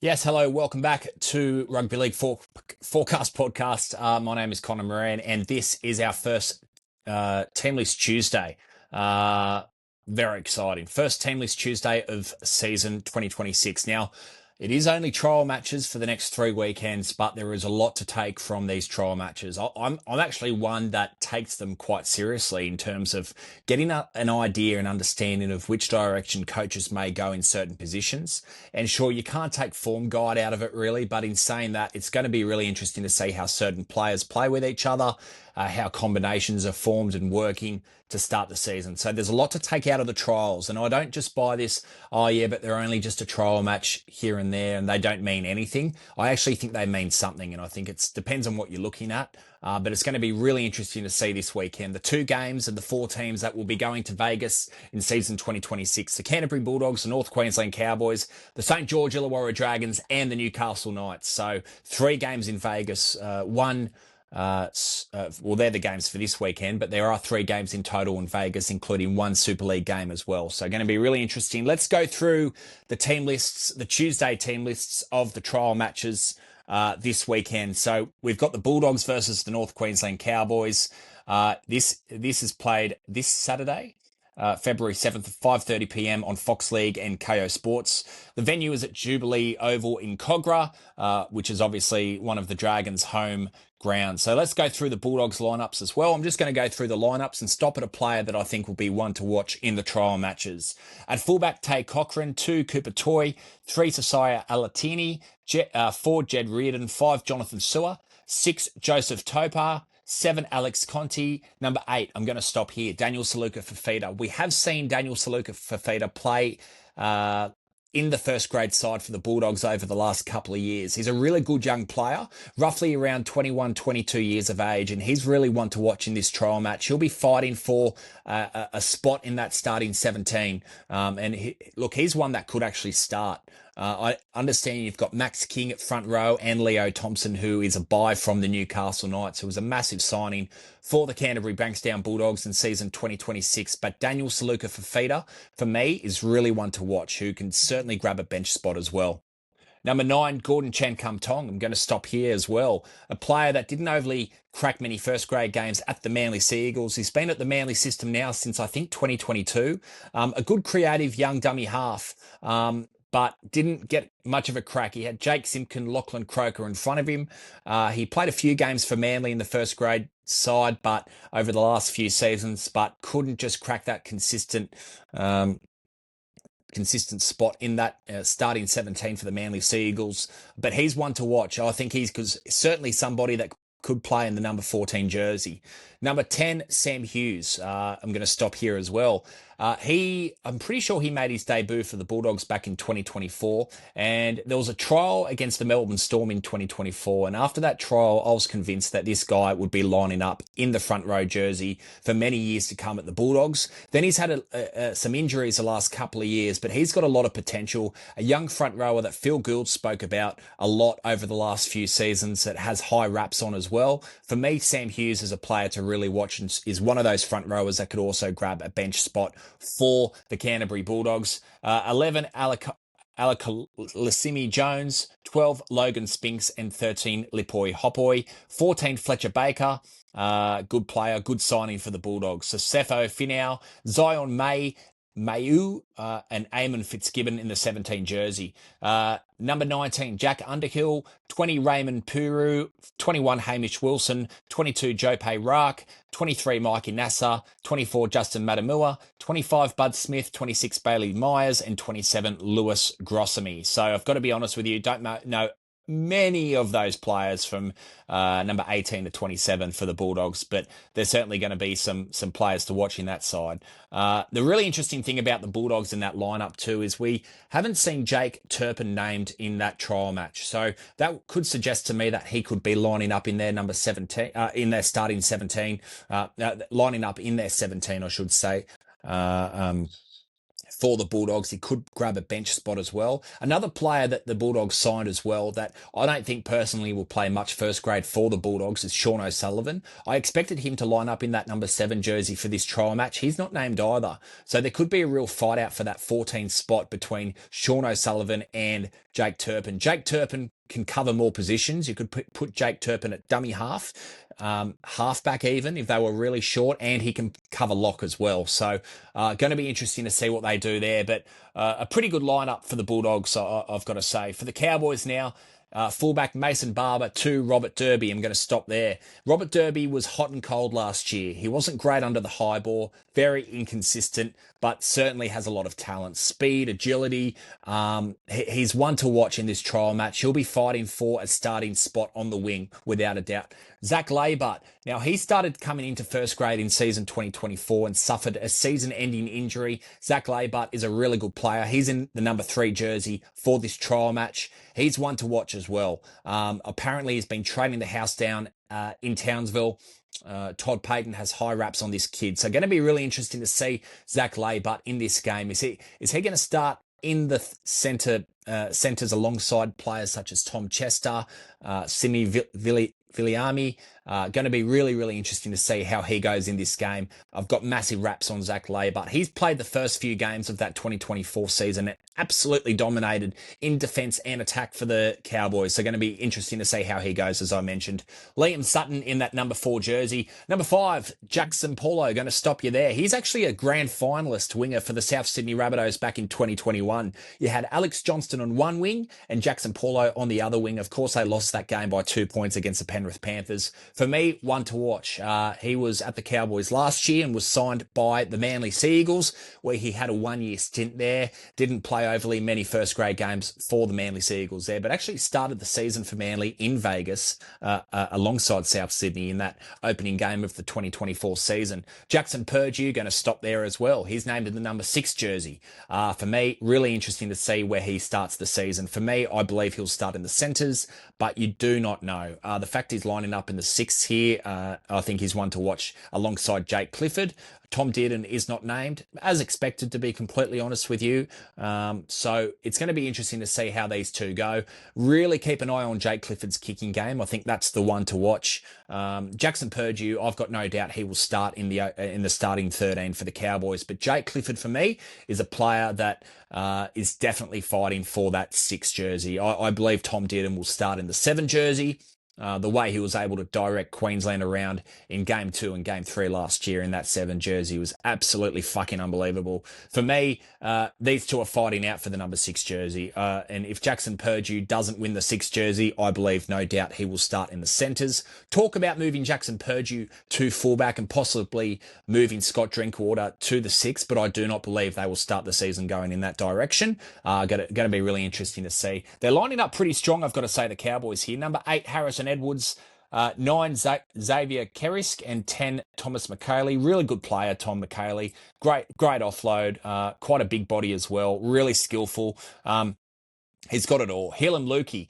Yes, hello. Welcome back to Rugby League Forecast Podcast. My name is Connor Moran, and this is our first Team List Tuesday. Uh, Very exciting. First Team List Tuesday of season 2026. Now, it is only trial matches for the next 3 weekends, but there is a lot to take from these trial matches. I'm actually one that takes them quite seriously in terms of getting an idea and understanding of which direction coaches may go in certain positions. And sure, you can't take form guide out of it really, but in saying that, it's going to be really interesting to see how certain players play with each other, how combinations are formed and working to start the season. So there's a lot to take out of the trials. And I don't just buy this, oh yeah, but they're only just a trial match here and there and they don't mean anything. I actually think they mean something. And I think it depends on what you're looking at. But it's going to be really interesting to see this weekend. The two games and the four teams that will be going to Vegas in season 2026, the Canterbury Bulldogs, the North Queensland Cowboys, the St. George Illawarra Dragons, and the Newcastle Knights. So 3 games in Vegas, well, they're the games for this weekend, but there are 3 games in total in Vegas, including one Super League game as well. So going to be really interesting. Let's go through the team lists, the Tuesday team lists of the trial matches this weekend. So we've got the Bulldogs versus the North Queensland Cowboys. This is played this Saturday. February 7th at 5:30 p.m. on Fox League and KO Sports. The venue is at Jubilee Oval in Cogra, which is obviously one of the Dragons' home grounds. So let's go through the Bulldogs lineups as well. I'm just going to go through the lineups and stop at a player that I think will be one to watch in the trial matches. At fullback, Tay Cochrane. 2, Cooper Toy. 3, Sasaya Alatini. 4, Jed Reardon. 5, Jonathan Sewer. 6, Joseph Topar. 7, Alex Conti. Number 8, I'm going to stop here, Daniel Saluka Fafita. We have seen Daniel Saluka Fafita play in the first grade side for the Bulldogs over the last couple of years. He's a really good young player, roughly around 21, 22 years of age, and he's really one to watch in this trial match. He'll be fighting for a spot in that starting 17. Look, he's one that could actually start. I understand you've got Max King at front row and Leo Thompson, who is a buy from the Newcastle Knights, who was a massive signing for the Canterbury Bankstown Bulldogs in season 2026. But Daniel Saluka Fafita, for me, is really one to watch, who can certainly grab a bench spot as well. Number 9, Gordon Chan Kum Tong. I'm going to stop here as well. A player that didn't overly crack many first grade games at the Manly Sea Eagles. He's been at the Manly system now since I think 2022. A good creative young dummy half. But didn't get much of a crack. He had Jake Simpkin, Lachlan Croker in front of him. He played a few games for Manly in the first grade side, but over the last few seasons, but couldn't just crack that consistent spot in that starting 17 for the Manly Sea Eagles. But he's one to watch. I think he's certainly somebody that could play in the number 14 jersey. Number 10, Sam Hughes. I'm going to stop here as well. I'm pretty sure he made his debut for the Bulldogs back in 2024, and there was a trial against the Melbourne Storm in 2024. And after that trial, I was convinced that this guy would be lining up in the front row jersey for many years to come at the Bulldogs. Then he's had some injuries the last couple of years, but he's got a lot of potential. A young front rower that Phil Gould spoke about a lot over the last few seasons that has high raps on as well. For me, Sam Hughes is a player to really watch and is one of those front rowers that could also grab a bench spot for the Canterbury Bulldogs. 11, Lasimi Jones. 12, Logan Spinks, and 13, Lipoi Hopoi. 14, Fletcher Baker. Good player, good signing for the Bulldogs. So Sefo Finau, Zion Mayu, and Eamon Fitzgibbon in the 17 jersey. Number 19, Jack Underhill. 20, Raymond Puru. 21, Hamish Wilson. 22, Joe Raak. 23, Mikey Nasser. 24, Justin Matamua. 25, Bud Smith. 26, Bailey Myers. And 27, Lewis Grossamy. So I've got to be honest with you, don't know many of those players from number 18 to 27 for the Bulldogs, but there's certainly going to be some players to watch in that side. The really interesting thing about the Bulldogs in that lineup too is we haven't seen Jake Turpin named in that trial match, so that could suggest to me that he could be lining up in their number 17, in their starting 17, lining up in their 17, I should say. for the Bulldogs. He could grab a bench spot as well. Another player that the Bulldogs signed as well that I don't think personally will play much first grade for the Bulldogs is Sean O'Sullivan. I expected him to line up in that number 7 jersey for this trial match. He's not named either. So there could be a real fight out for that 14 spot between Sean O'Sullivan and Jake Turpin. Jake Turpin can cover more positions. You could put Jake Turpin at dummy half, halfback even if they were really short, and he can cover lock as well. So going to be interesting to see what they do there. But a pretty good lineup for the Bulldogs, I've got to say. For the Cowboys now, fullback Mason Barber to Robert Derby. I'm going to stop there. Robert Derby was hot and cold last year. He wasn't great under the high ball, very inconsistent, but certainly has a lot of talent, speed, agility. He's one to watch in this trial match. He'll be fighting for a starting spot on the wing without a doubt. Zach Laybart. Now, he started coming into first grade in season 2024 and suffered a season-ending injury. Zach Laybart is a really good player. He's in the number 3 jersey for this trial match. He's one to watch as well. Apparently, he's been training the house down in Townsville. Todd Payton has high raps on this kid. So going to be really interesting to see Zach Laybart in this game. Is he going to start in the centres alongside players such as Tom Chester, Simi Viliami? Going to be really, really interesting to see how he goes in this game. I've got massive raps on Zach Laybart. He's played the first few games of that 2024 season and absolutely dominated in defence and attack for the Cowboys. So going to be interesting to see how he goes, as I mentioned. Liam Sutton in that number 4 jersey. Number 5, Jackson Paulo, going to stop you there. He's actually a grand finalist winger for the South Sydney Rabbitohs back in 2021. You had Alex Johnston on one wing and Jackson Paulo on the other wing. Of course, they lost that game by 2 points against the Penrith Panthers. For me, one to watch. He was at the Cowboys last year and was signed by the Manly Sea Eagles, where he had a 1-year stint there. Didn't play overly many first grade games for the Manly Sea Eagles there, but actually started the season for Manly in Vegas alongside South Sydney in that opening game of the 2024 season. Jackson Purdue going to stop there as well. He's named in the number 6 jersey. For me, really interesting to see where he starts the season. For me, I believe he'll start in the centres, but you do not know. The fact he's lining up in the 6th here, I think he's one to watch alongside Jake Clifford. Tom Dearden is not named, as expected, to be completely honest with you. So it's going to be interesting to see how these two go. Really keep an eye on Jake Clifford's kicking game. I think that's the one to watch. Jackson Purdue, I've got no doubt he will start in the starting 13 for the Cowboys. But Jake Clifford, for me, is a player that is definitely fighting for that 6 jersey. I believe Tom Dearden will start in the 7 jersey. The way he was able to direct Queensland around in Game 2 and Game 3 last year in that 7 jersey was absolutely fucking unbelievable. For me, these two are fighting out for the number 6 jersey. And if Jackson Purdue doesn't win the 6 jersey, I believe no doubt he will start in the centres. Talk about moving Jackson Purdue to fullback and possibly moving Scott Drinkwater to the 6, but I do not believe they will start the season going in that direction. Going to be really interesting to see. They're lining up pretty strong, I've got to say, the Cowboys here. Number 8, Harrison Edwards. 9, Xavier Kerisk, and 10, Thomas McKaylee. Really good player, Tom McKaylee. Great offload. Quite a big body as well. Really skillful. He's got it all. Helam Lukey.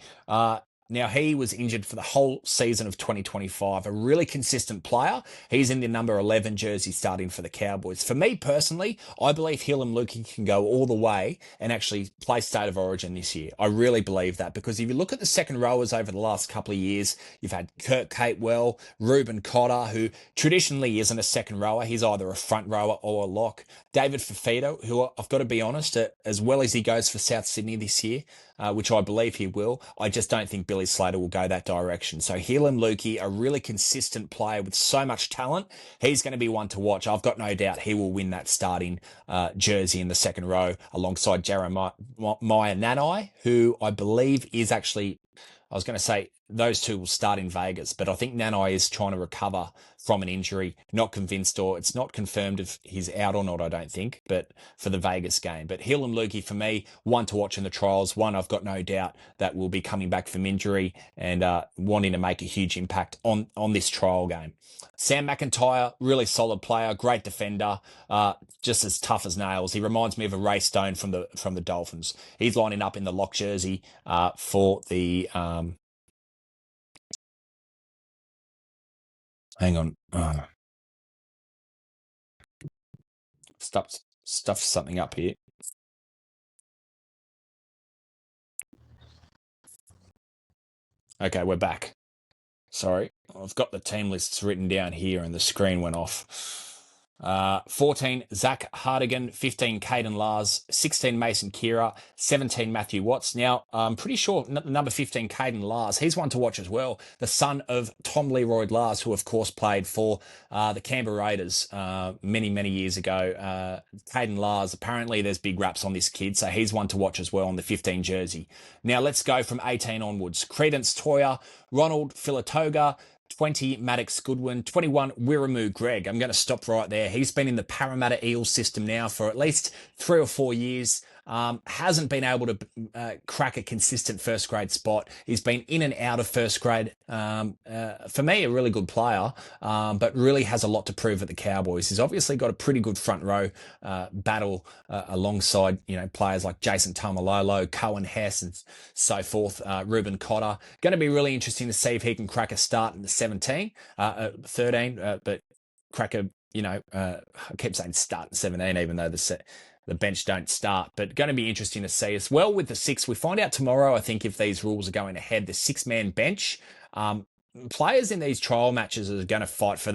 Now, he was injured for the whole season of 2025. A really consistent player. He's in the number 11 jersey starting for the Cowboys. For me personally, I believe Helam Lukey can go all the way and actually play State of Origin this year. I really believe that, because if you look at the second rowers over the last couple of years, you've had Kurt Capewell, Reuben Cotter, who traditionally isn't a second rower. He's either a front rower or a lock. David Fafita, who I've got to be honest, as well as he goes for South Sydney this year, which I believe he will, I just don't think Billy Slater will go that direction. So Helam Lukey, a really consistent player with so much talent, he's going to be one to watch. I've got no doubt he will win that starting jersey in the second row alongside Jeremiah Nanai, who I believe is actually, I was going to say those two will start in Vegas, but I think Nanai is trying to recover from an injury. Not convinced, or it's not confirmed if he's out or not, I don't think, but for the Vegas game. But Helam Lukey, for me, one to watch in the trials. One I've got no doubt that will be coming back from injury and wanting to make a huge impact on this trial game. Sam McIntyre, really solid player, great defender, just as tough as nails. He reminds me of a Ray Stone from the Dolphins. He's lining up in the lock jersey for the... hang on. Stuff something up here. Okay, we're back. Sorry, I've got the team lists written down here and the screen went off. 14, Zach Hardigan. 15, Caden Lars. 16, Mason Kira. 17, Matthew Watts. Now, I'm pretty sure number 15, Caden Lars, he's one to watch as well. The son of Tom Leroy Lars, who, of course, played for the Canberra Raiders many, many years ago. Caden Lars, apparently there's big raps on this kid, so he's one to watch as well on the 15 jersey. Now, let's go from 18 onwards. Credence Toya, Ronald Filatoga, 20, Maddox Goodwin. 21, Wiramu Greg. I'm going to stop right there. He's been in the Parramatta Eels system now for at least 3 or 4 years. Hasn't been able to crack a consistent first grade spot. He's been in and out of first grade. For me, a really good player, but really has a lot to prove at the Cowboys. He's obviously got a pretty good front row battle alongside players like Jason Tamalolo, Cohen Hess, and so forth. Ruben Cotter. Going to be really interesting to see if he can crack a start in the 13, but crack a I keep saying start in 17, even though the bench don't start, but going to be interesting to see as well with the 6. We find out tomorrow, I think, if these rules are going ahead. The 6-man bench, players in these trial matches are going to fight for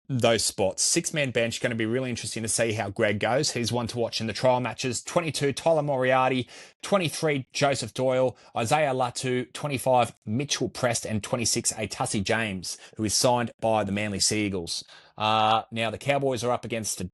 those spots. 6-man bench, going to be really interesting to see how Greg goes. He's one to watch in the trial matches. 22, Tyler Moriarty. 23, Joseph Doyle. Isaiah Latu. 25, Mitchell Prest. And 26, Atassi James, who is signed by the Manly Seagulls. Now, the Cowboys are up against the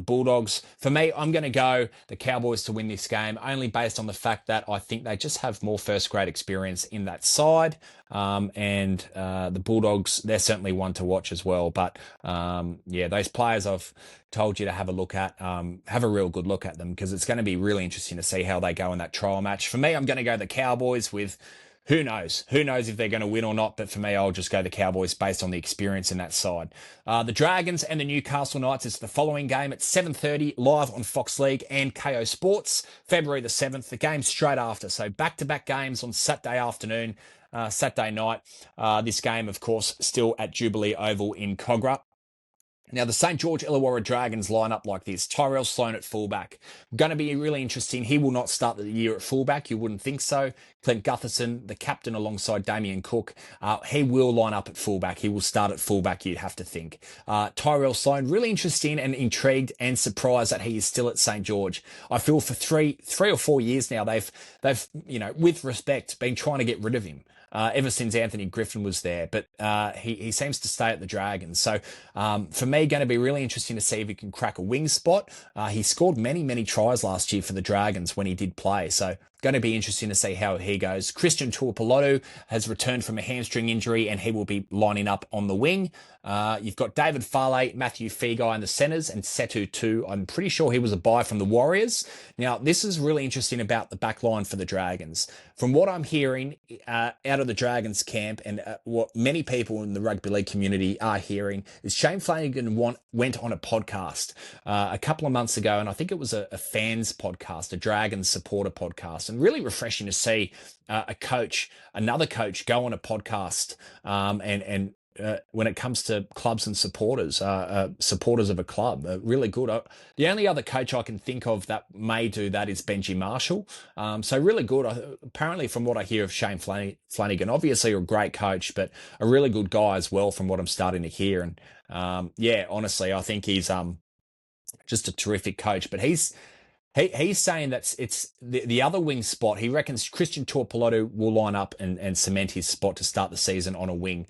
Bulldogs. For me, I'm going to go the Cowboys to win this game, only based on the fact that I think they just have more first grade experience in that side. And the Bulldogs, they're certainly one to watch as well. But those players I've told you to have a look at, have a real good look at them, because it's going to be really interesting to see how they go in that trial match. For me, I'm going to go the Cowboys with... Who knows? Who knows if they're going to win or not? But for me, I'll just go the Cowboys based on the experience in that side. The Dragons and the Newcastle Knights is the following game at 7:30 live on Fox League and KO Sports, February the 7th. The game straight after. So back-to-back games on Saturday afternoon, Saturday night. This game, of course, still at Jubilee Oval in Cogra. Now, the St. George Illawarra Dragons line up like this. Tyrell Sloan at fullback. Going to be really interesting. He will not start the year at fullback. You wouldn't think so. Clint Gutherson, the captain alongside Damien Cook, he will line up at fullback. He will start at fullback, you'd have to think. Tyrell Sloan, really interesting and intrigued and surprised that he is still at St. George. I feel for three or 4 years now, they've with respect, been trying to get rid of him. Ever since Anthony Griffin was there, but he seems to stay at the Dragons. So for me, going to be really interesting to see if he can crack a wing spot. He scored many tries last year for the Dragons when he did play. So going to be interesting to see how he goes. Christian Tuipulotu has returned from a hamstring injury and he will be lining up on the wing. You've got David Farley, Matthew Feagai in the centres, and Setu too. I'm pretty sure he was a buy from the Warriors. Now, this is really interesting about the back line for the Dragons. From what I'm hearing out of the Dragons camp and what many people in the rugby league community are hearing is Shane Flanagan went on a podcast a couple of months ago, and I think it was a fans podcast, a Dragons supporter podcast, and really refreshing to see another coach go on a podcast and when it comes to clubs and supporters, supporters of a club, really good. The only other coach I can think of that may do that is Benji Marshall. So really good. Apparently, from what I hear of Shane Flanagan, obviously a great coach, but a really good guy as well, from what I'm starting to hear. And honestly, I think he's just a terrific coach. But he's saying that it's the other wing spot. He reckons Christian Tuipulotu will line up and cement his spot to start the season on a wing.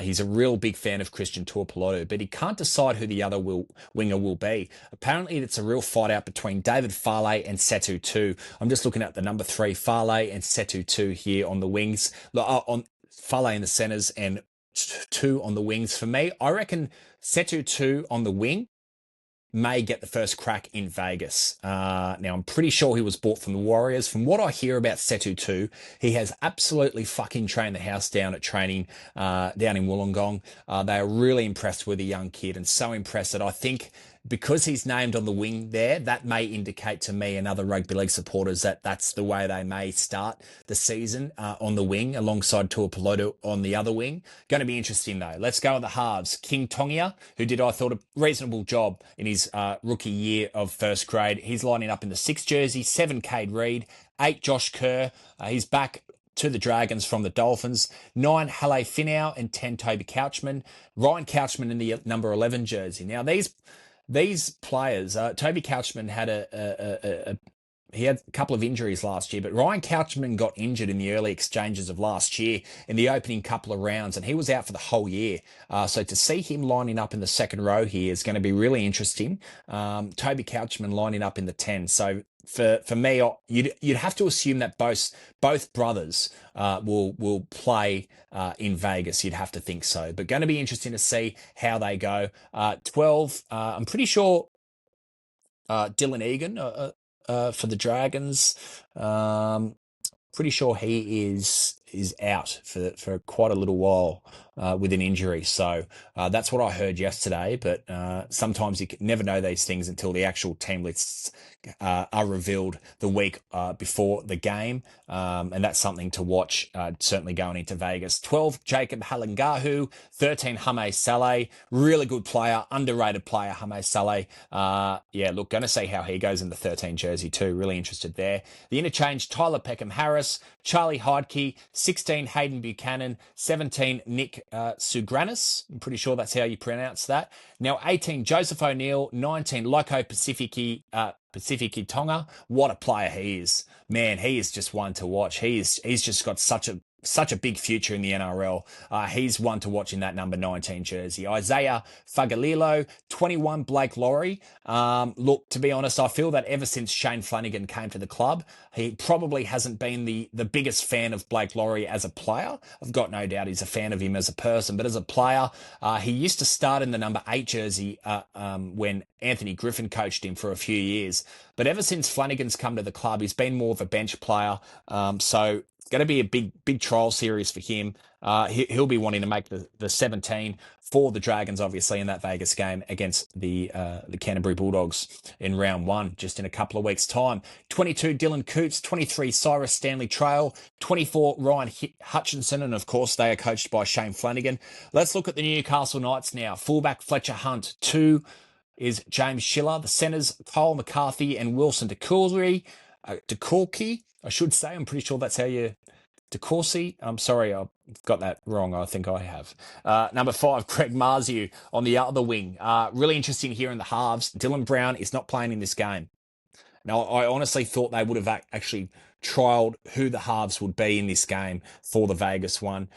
He's a real big fan of Christian Tuipulotu, but he can't decide who the other winger will be. Apparently, it's a real fight out between David Farley and Setu 2. I'm just looking at the number 3, Farley and Setu 2 here on the wings, on Farley in the centres and 2 on the wings. For me, I reckon Setu 2 on the wing may get the first crack in Vegas. Now, I'm pretty sure he was bought from the Warriors. From what I hear about Setu 2, he has absolutely fucking trained the house down at training down in Wollongong. They are really impressed with the young kid, and so impressed that I think because he's named on the wing there, that may indicate to me and other rugby league supporters that that's the way they may start the season on the wing alongside Tuipulotu on the other wing. Going to be interesting though. Let's go with the halves. King Tongia, who did, I thought, a reasonable job in his rookie year of first grade. He's lining up in the 6 jersey. 7, Cade Reed. 8, Josh Kerr. He's back to the Dragons from the Dolphins. 9, Halle Finau, and 10, Toby Couchman. Ryan Couchman in the number 11 jersey. Now, these players, Toby Couchman had he had a couple of injuries last year, but Ryan Couchman got injured in the early exchanges of last year in the opening couple of rounds, and he was out for the whole year. So to see him lining up in the second row here is going to be really interesting. Toby Couchman lining up in the 10. So for me, you'd have to assume that both brothers will play in Vegas. You'd have to think so, but going to be interesting to see how they go. 12. I'm pretty sure Dylan Egan for the Dragons. Pretty sure he is out for quite a little while with an injury. So that's what I heard yesterday. But sometimes you can never know these things until the actual team lists are revealed the week before the game. And that's something to watch, certainly going into Vegas. 12, Jacob Halangahu. 13, Hame Saleh. Really good player, underrated player, Hame Saleh. Yeah, look, going to see how he goes in the 13 jersey too. Really interested there. The interchange, Tyler Peckham-Harris, Charlie Heidke, 16, Hayden Buchanan, 17, Nick Sugranis. I'm pretty sure that's how you pronounce that. Now, 18, Joseph O'Neill, 19, Loco Pacifici Tonga. What a player he is. Man, he is just one to watch. He's just got such a big future in the NRL. He's one to watch in that number 19 jersey. Isaiah Fagalilo, 21, Blake Lawrie. Look, to be honest, I feel that ever since Shane Flanagan came to the club, he probably hasn't been the biggest fan of Blake Lawrie as a player. I've got no doubt he's a fan of him as a person, but as a player, he used to start in the number 8 jersey when Anthony Griffin coached him for a few years. But ever since Flanagan's come to the club, he's been more of a bench player. So going to be a big trial series for him. He'll be wanting to make the 17 for the Dragons, obviously, in that Vegas game against the Canterbury Bulldogs in round 1, just in a couple of weeks' time. 22, Dylan Coots. 23, Cyrus Stanley Trail. 24, Ryan Hutchinson. And, of course, they are coached by Shane Flanagan. Let's look at the Newcastle Knights now. Fullback Fletcher Hunt. 2 is James Schiller. The centres, Kyle McCarthy and Wilson DeCourcy. I should say. I'm pretty sure that's how you... DeCourcy. I'm sorry, I've got that wrong. I think I have. Number 5, Greg Marziu on the other wing. Really interesting here in the halves. Dylan Brown is not playing in this game. Now, I honestly thought they would have actually trialled who the halves would be in this game for the Vegas one.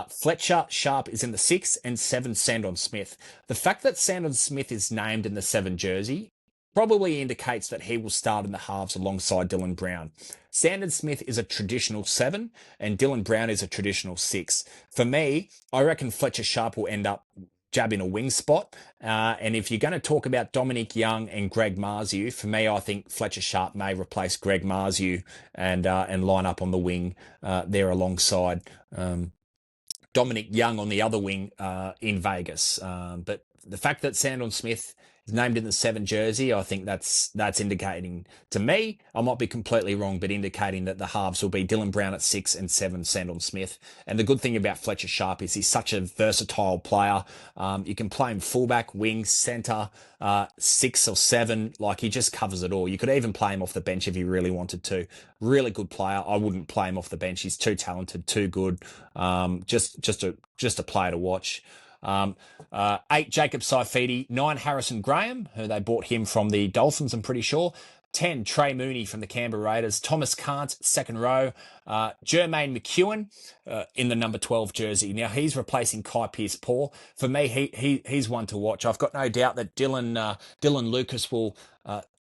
Fletcher Sharp is in the 6 and 7, Sandon Smith. The fact that Sandon Smith is named in the 7 jersey probably indicates that he will start in the halves alongside Dylan Brown. Sandon Smith is a traditional 7 and Dylan Brown is a traditional 6. For me, I reckon Fletcher Sharp will end up jabbing a wing spot. And if you're going to talk about Dominic Young and Greg Marziu, for me, I think Fletcher Sharp may replace Greg Marziu and line up on the wing there alongside Dominic Young on the other wing in Vegas. But the fact that Sandon Smith is named in the 7 jersey, I think that's indicating to me, I might be completely wrong, but indicating that the halves will be Dylan Brown at 6 and 7, Sandon Smith. And the good thing about Fletcher Sharp is he's such a versatile player. You can play him fullback, wing, centre, 6 or 7. Like, he just covers it all. You could even play him off the bench if you really wanted to. Really good player. I wouldn't play him off the bench. He's too talented, too good. Just a player to watch. 8, Jacob Saifidi. 9, Harrison Graham, who they bought him from the Dolphins, I'm pretty sure. 10, Trey Mooney from the Canberra Raiders. Thomas Kant, second row. Jermaine McEwen in the number 12 jersey. Now, he's replacing Kai Pearce-Paul. For me, he's one to watch. I've got no doubt that Dylan Lucas will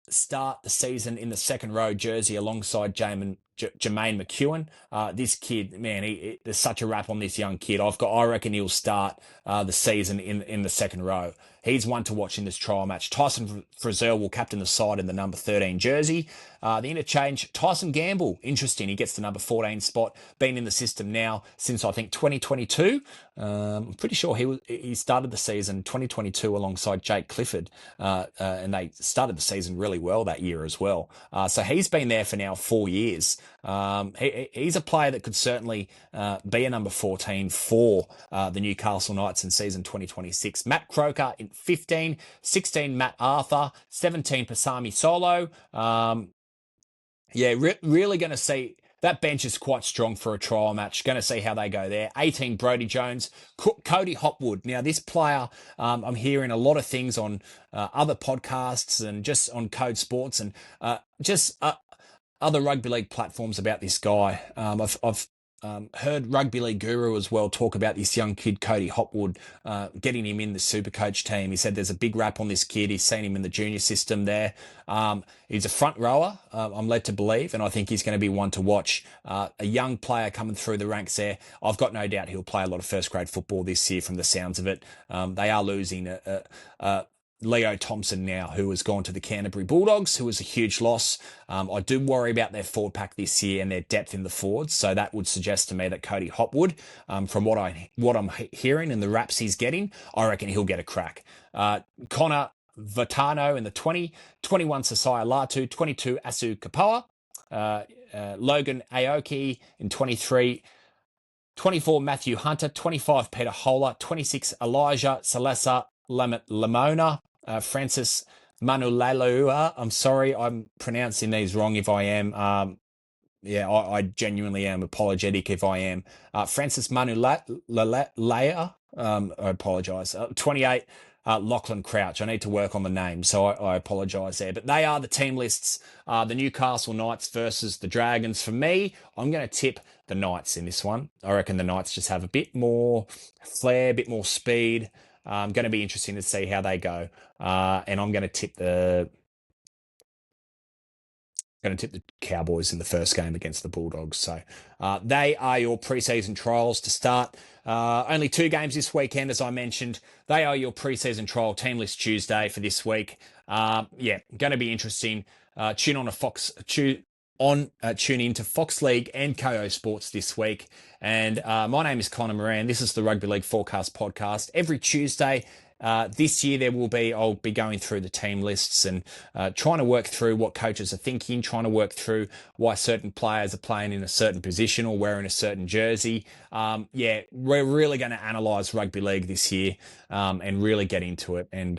start the season in the second row jersey alongside Jermaine McEwen. This kid, man, there's such a rap on this young kid. I reckon he'll start the season in the second row. He's one to watch in this trial match. Tyson Frizzell will captain the side in the number 13 jersey. The interchange, Tyson Gamble, interesting. He gets the number 14 spot. Been in the system now since, I think, 2022. I'm pretty sure he started the season 2022 alongside Jake Clifford. And they started the season really well that year as well. So he's been there for now 4 years. He's a player that could certainly be a number 14 for the Newcastle Knights in season 2026. Matt Croker in 15, 16, Matt Arthur, 17, Pasami Solo. Really going to see that bench is quite strong for a trial match. Going to see how they go there. 18, Brodie Jones. Cody Hopwood. Now, this player, I'm hearing a lot of things on other podcasts and just on Code Sports and just other rugby league platforms about this guy. I've heard Rugby League Guru as well talk about this young kid, Cody Hopwood, getting him in the Supercoach team. He said there's a big rap on this kid. He's seen him in the junior system there. He's a front rower, I'm led to believe, and I think he's going to be one to watch. A young player coming through the ranks there. I've got no doubt he'll play a lot of first grade football this year from the sounds of it. They are losing Leo Thompson now, who has gone to the Canterbury Bulldogs, who was a huge loss. I do worry about their forward pack this year and their depth in the forwards, so that would suggest to me that Cody Hopwood, from what I'm hearing and the raps he's getting, I reckon he'll get a crack. Connor Vitano in the 20, 21 Sasai Latu, 22 Asu Kapoa, Logan Aoki in 23, 24 Matthew Hunter, 25 Peter Hola, 26 Elijah Salesa Lamona, Francis Manulalua. I'm sorry, I'm pronouncing these wrong if I am. I genuinely am apologetic if I am. Francis Manulalea, I apologise. 28, Lachlan Crouch. I need to work on the name, so I apologise there. But they are the team lists. The Newcastle Knights versus the Dragons. For me, I'm going to tip the Knights in this one. I reckon the Knights just have a bit more flair, a bit more speed. Going to be interesting to see how they go. And I'm going to tip the Cowboys in the first game against the Bulldogs. So they are your preseason trials to start. Only 2 games this weekend, as I mentioned. They are your preseason trial team list Tuesday for this week. Going to be interesting. Tune in to Fox League and KO Sports this week. And my name is Connor Moran. This is the Rugby League Forecast Podcast. Every Tuesday this year I'll be going through the team lists and trying to work through what coaches are thinking, trying to work through why certain players are playing in a certain position or wearing a certain jersey. We're really going to analyse rugby league this year and really get into it. And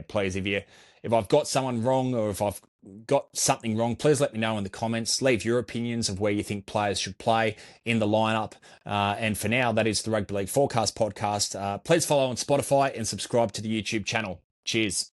please, if I've got someone wrong or if I've got something wrong, please let me know in the comments. Leave your opinions of where you think players should play in the lineup. And for now, that is the Rugby League Forecast Podcast. Please follow on Spotify and subscribe to the YouTube channel. Cheers.